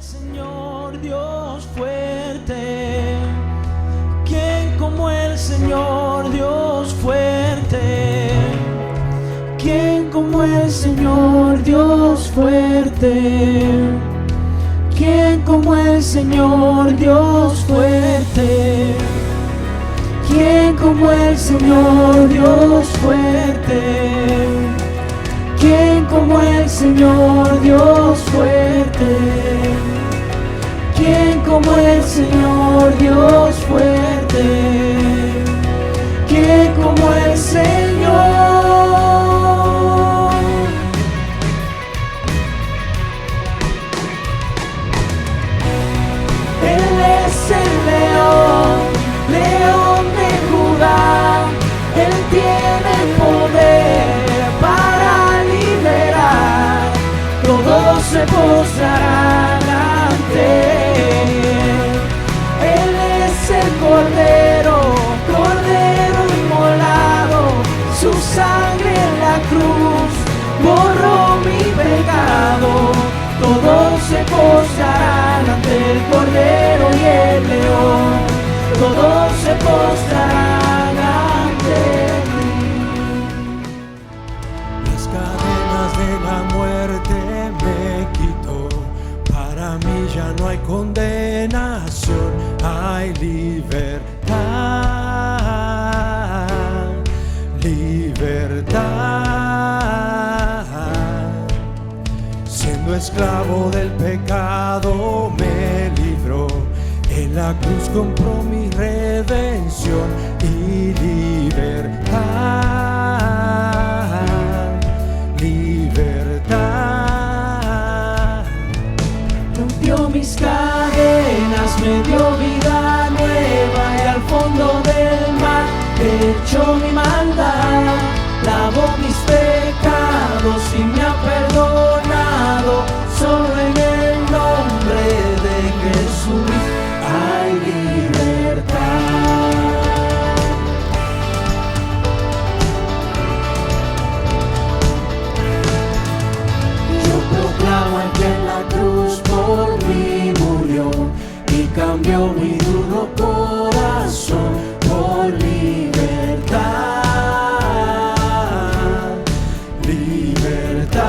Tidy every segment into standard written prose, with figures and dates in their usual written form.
Señor Dios fuerte, ¿quién como el Señor Dios fuerte? ¿Quién como el Señor Dios fuerte? ¿Quién como el Señor Dios fuerte? ¿Quién como el Señor Dios fuerte? ¿Quién como el Señor Dios fuerte? ¿Quién como el Señor Dios fuerte? ¿Quién como el Señor? Él es el león, león de Judá. Él tiene poder para liberar. Todos se postrarán ante Él. Él es el Cordero, Cordero inmolado. Su sangre en la cruz borró mi pecado. Todos se postrarán ante el Cordero y el León. Todos se postrarán ante mí. Las cadenas de la muerte me quitó. Para mí ya no hay condenación, hay libertad, libertad. Siendo esclavo del pecado me libró. En la cruz compró mi redención y libertad, libertad. Rompió mis cadenas, me dio vida nueva y al fondo del mar echó mi maldad. Lavó mis pecados y me ha perdonado. Solo en el nombre de Jesús hay libertad. Yo proclamo el que en la cruz por mí murió y cambió mi duro corazón por libertad, libertad.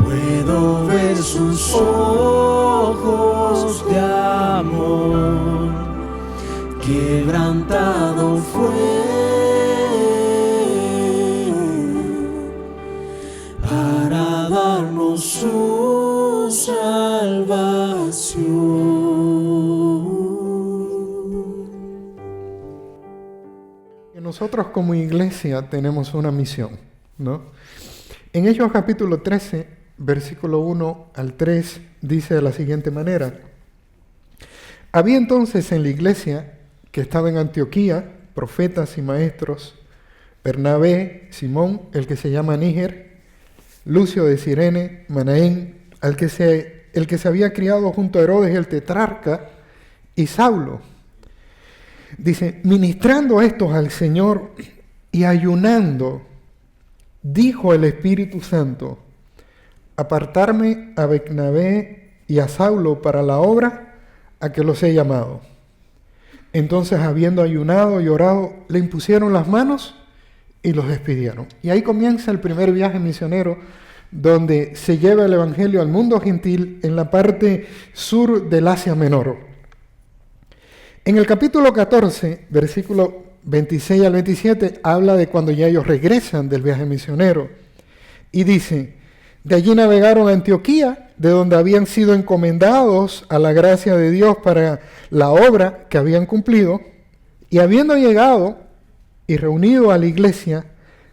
Puedo ver sus ojos de amor, quebrantado fue para darnos su salvación. Nosotros como iglesia tenemos una misión, ¿no? En Hechos capítulo 13, versículo 1 al 3, dice de la siguiente manera: había entonces en la iglesia que estaba en Antioquía profetas y maestros: Bernabé, Simón, el que se llama Níger, Lucio de Cirene, Manaén, el que se había criado junto a Herodes el tetrarca, y Saulo. Dice, ministrando estos al Señor y ayunando, dijo el Espíritu Santo: apartarme a Bernabé y a Saulo para la obra a que los he llamado. Entonces, habiendo ayunado y orado, le impusieron las manos y los despidieron. Y ahí comienza el primer viaje misionero, donde se lleva el Evangelio al mundo gentil en la parte sur del Asia Menor. En el capítulo 14, versículo 26 al 27, habla de cuando ya ellos regresan del viaje misionero. Y dice, de allí navegaron a Antioquía, de donde habían sido encomendados a la gracia de Dios para la obra que habían cumplido, y habiendo llegado y reunido a la iglesia,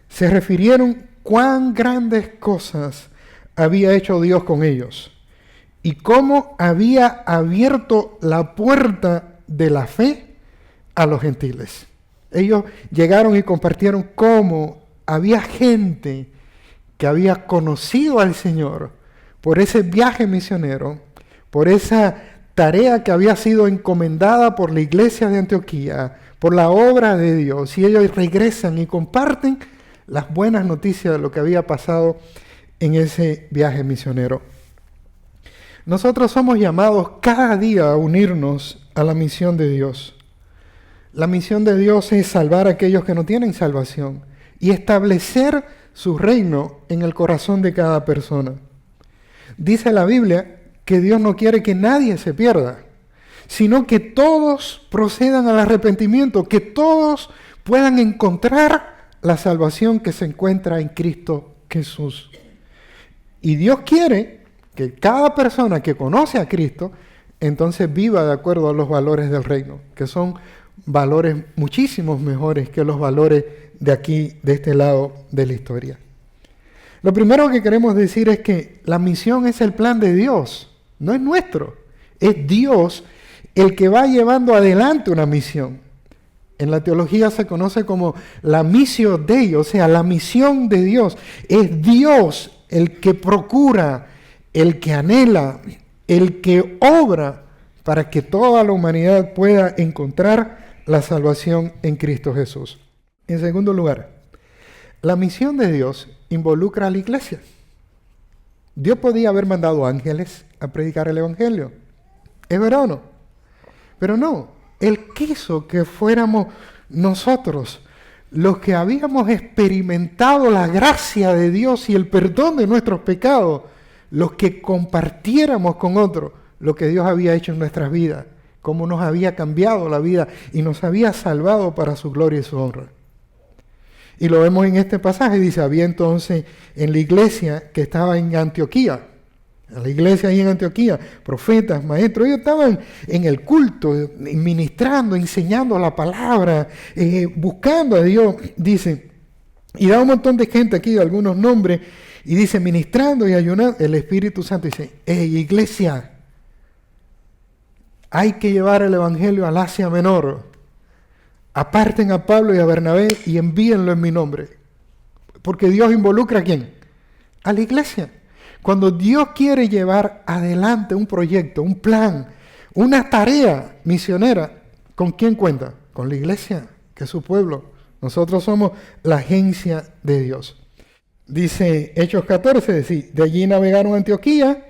se refirieron cuán grandes cosas había hecho Dios con ellos, y cómo había abierto la puerta de la fe a los gentiles. Ellos llegaron y compartieron cómo había gente que había conocido al Señor por ese viaje misionero, por esa tarea que había sido encomendada por la iglesia de Antioquía, por la obra de Dios, y ellos regresan y comparten las buenas noticias de lo que había pasado en ese viaje misionero. Nosotros somos llamados cada día a unirnos a la misión de Dios. La misión de Dios es salvar a aquellos que no tienen salvación y establecer su reino en el corazón de cada persona. Dice la Biblia que Dios no quiere que nadie se pierda, sino que todos procedan al arrepentimiento, que todos puedan encontrar la salvación que se encuentra en Cristo Jesús. Y Dios quiere que cada persona que conoce a Cristo, entonces viva de acuerdo a los valores del reino, que son valores muchísimos mejores que los valores de aquí, de este lado de la historia. Lo primero que queremos decir es que la misión es el plan de Dios, no es nuestro. Es Dios el que va llevando adelante una misión. En la teología se conoce como la missio Dei, o sea, la misión de Dios. Es Dios el que procura, el que anhela, el que obra para que toda la humanidad pueda encontrar la salvación en Cristo Jesús. En segundo lugar, la misión de Dios involucra a la iglesia. Dios podía haber mandado ángeles a predicar el Evangelio. ¿Es verdad o no? Pero no, Él quiso que fuéramos nosotros los que habíamos experimentado la gracia de Dios y el perdón de nuestros pecados, los que compartiéramos con otros lo que Dios había hecho en nuestras vidas, cómo nos había cambiado la vida y nos había salvado para su gloria y su honra. Y lo vemos en este pasaje, dice, había entonces en la iglesia que estaba en Antioquía, la iglesia ahí en Antioquía, profetas, maestros, ellos estaban en el culto, ministrando, enseñando la palabra, buscando a Dios, dice, y da un montón de gente aquí, algunos nombres, y dice, ministrando y ayunando, el Espíritu Santo dice, iglesia, hay que llevar el Evangelio al Asia Menor. Aparten a Pablo y a Bernabé y envíenlo en mi nombre. Porque Dios involucra ¿a quién? A la iglesia. Cuando Dios quiere llevar adelante un proyecto, un plan, una tarea misionera, ¿con quién cuenta? Con la iglesia, que es su pueblo. Nosotros somos la agencia de Dios. Dice Hechos 14, de allí navegaron a Antioquía,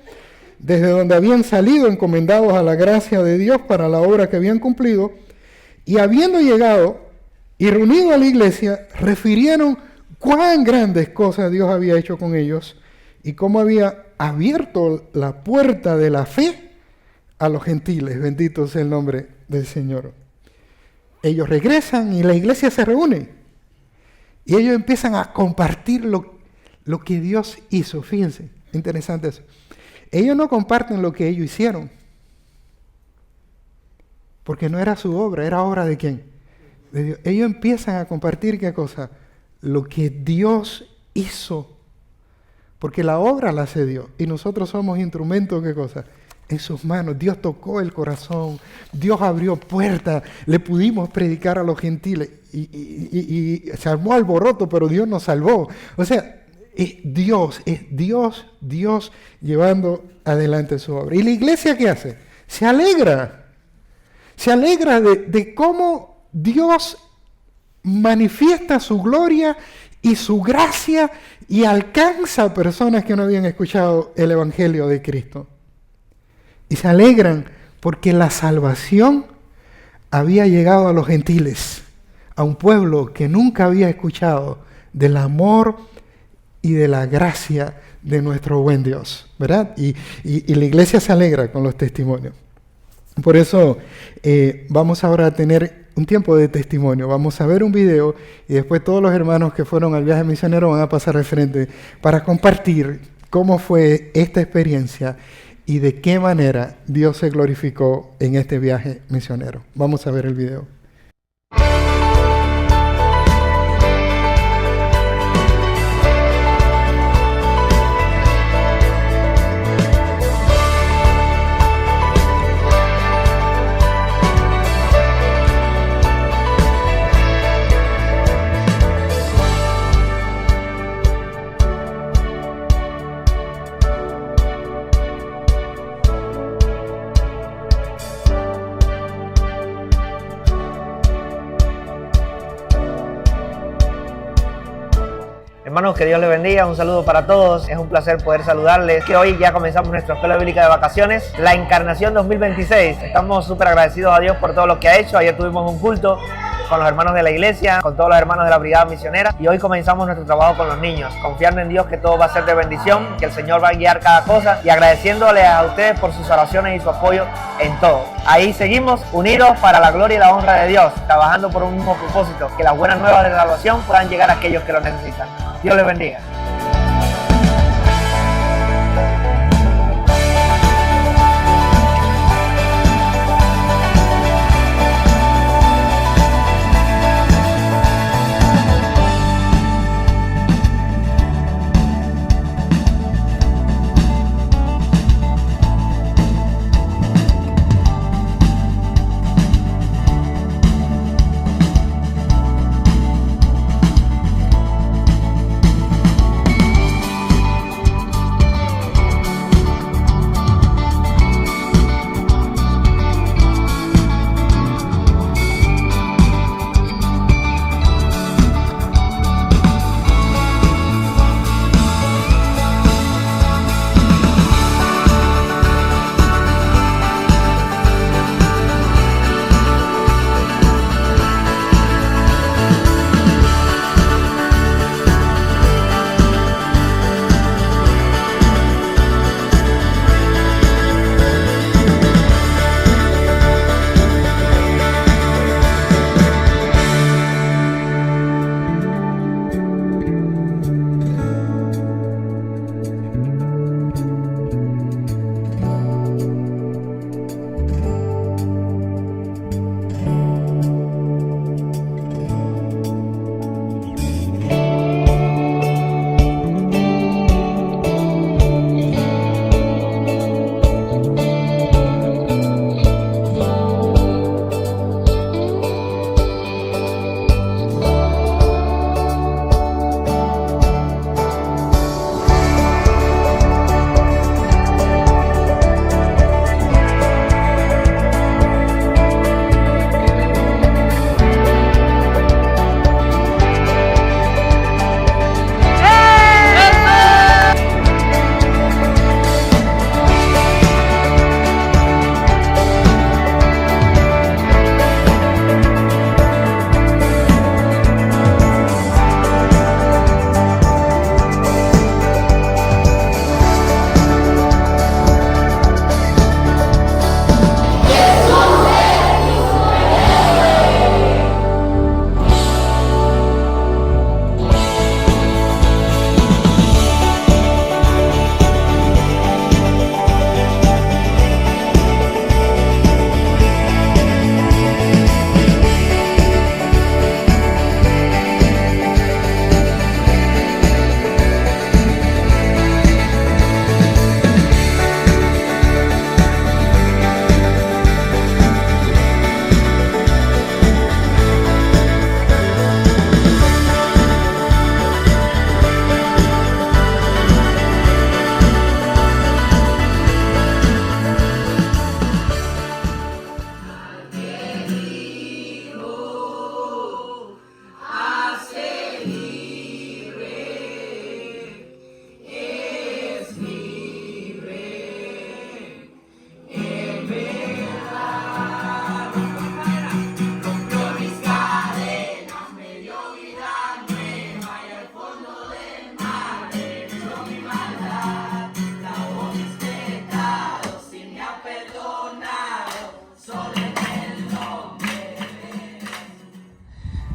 desde donde habían salido encomendados a la gracia de Dios para la obra que habían cumplido, y habiendo llegado Y reunido a la iglesia, refirieron cuán grandes cosas Dios había hecho con ellos y cómo había abierto la puerta de la fe a los gentiles. Bendito sea el nombre del Señor. Ellos regresan y la iglesia se reúne. Y ellos empiezan a compartir lo que Dios hizo. Fíjense, interesante eso. Ellos no comparten lo que ellos hicieron. Porque no era su obra, era obra de ¿quién? De Dios. Ellos empiezan a compartir ¿qué cosa? Lo que Dios hizo. Porque la obra la hace Dios. Y nosotros somos instrumentos, ¿qué cosa? En sus manos. Dios tocó el corazón. Dios abrió puertas. Le pudimos predicar a los gentiles. Y se armó alboroto, pero Dios nos salvó. O sea, es Dios llevando adelante su obra. ¿Y la iglesia qué hace? Se alegra. Se alegra de cómo Dios manifiesta su gloria y su gracia y alcanza a personas que no habían escuchado el Evangelio de Cristo. Y se alegran porque la salvación había llegado a los gentiles, a un pueblo que nunca había escuchado del amor y de la gracia de nuestro buen Dios, ¿verdad? Y la iglesia se alegra con los testimonios. Por eso vamos ahora a tener un tiempo de testimonio. Vamos a ver un video y después todos los hermanos que fueron al viaje misionero van a pasar al frente para compartir cómo fue esta experiencia y de qué manera Dios se glorificó en este viaje misionero. Vamos a ver el video. Hermanos, que Dios les bendiga, un saludo para todos, es un placer poder saludarles, que hoy ya comenzamos nuestra Escuela Bíblica de Vacaciones, la Encarnación 2026, estamos súper agradecidos a Dios por todo lo que ha hecho. Ayer tuvimos un culto con los hermanos de la iglesia, con todos los hermanos de la Brigada Misionera, y hoy comenzamos nuestro trabajo con los niños, confiando en Dios que todo va a ser de bendición, que el Señor va a guiar cada cosa, y agradeciéndoles a ustedes por sus oraciones y su apoyo en todo. Ahí seguimos unidos para la gloria y la honra de Dios, trabajando por un mismo propósito, que las buenas nuevas de la salvación puedan llegar a aquellos que lo necesitan. Dios les bendiga.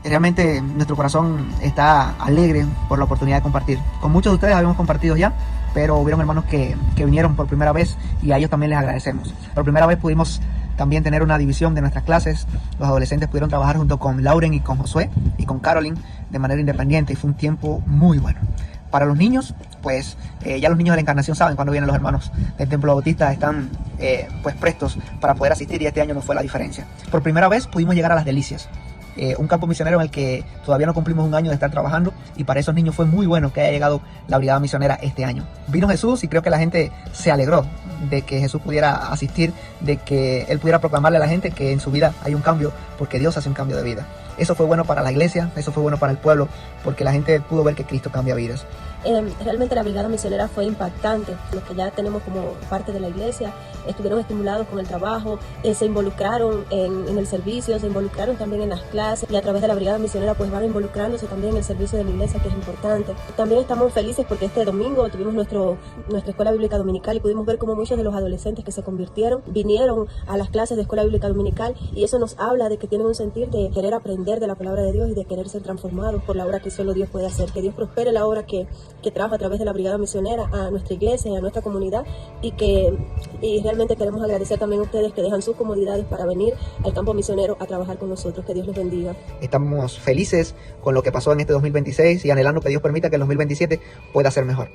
Realmente nuestro corazón está alegre por la oportunidad de compartir. Con muchos de ustedes habíamos compartido ya, pero hubieron hermanos que vinieron por primera vez y a ellos también les agradecemos. Por primera vez pudimos también tener una división de nuestras clases. Los adolescentes pudieron trabajar junto con Lauren y con Josué y con Caroline de manera independiente y fue un tiempo muy bueno. Para los niños, pues ya los niños de la Encarnación saben cuándo vienen los hermanos del Templo Bautista, están pues prestos para poder asistir y este año no fue la diferencia. Por primera vez pudimos llegar a Las Delicias, un campo misionero en el que todavía no cumplimos un año de estar trabajando y para esos niños fue muy bueno que haya llegado la brigada misionera este año. Vino Jesús y creo que la gente se alegró de que Jesús pudiera asistir, de que Él pudiera proclamarle a la gente que en su vida hay un cambio porque Dios hace un cambio de vida. Eso fue bueno para la iglesia, eso fue bueno para el pueblo porque la gente pudo ver que Cristo cambia vidas. Realmente la brigada misionera fue impactante. Los que ya tenemos como parte de la iglesia estuvieron estimulados con el trabajo, se involucraron en el servicio, se involucraron también en las clases y a través de la brigada misionera pues van involucrándose también en el servicio de la iglesia, que es importante. También estamos felices porque este domingo tuvimos nuestra escuela bíblica dominical y pudimos ver cómo muchos de los adolescentes que se convirtieron vinieron a las clases de escuela bíblica dominical y eso nos habla de que tienen un sentir de querer aprender de la palabra de Dios y de querer ser transformados por la obra que solo Dios puede hacer. Que Dios prospere la obra que trabaja a través de la brigada misionera a nuestra iglesia y a nuestra comunidad y realmente queremos agradecer también a ustedes que dejan sus comodidades para venir al campo misionero a trabajar con nosotros. Que Dios los bendiga. Estamos felices con lo que pasó en este 2026 y anhelando que Dios permita que el 2027 pueda ser mejor.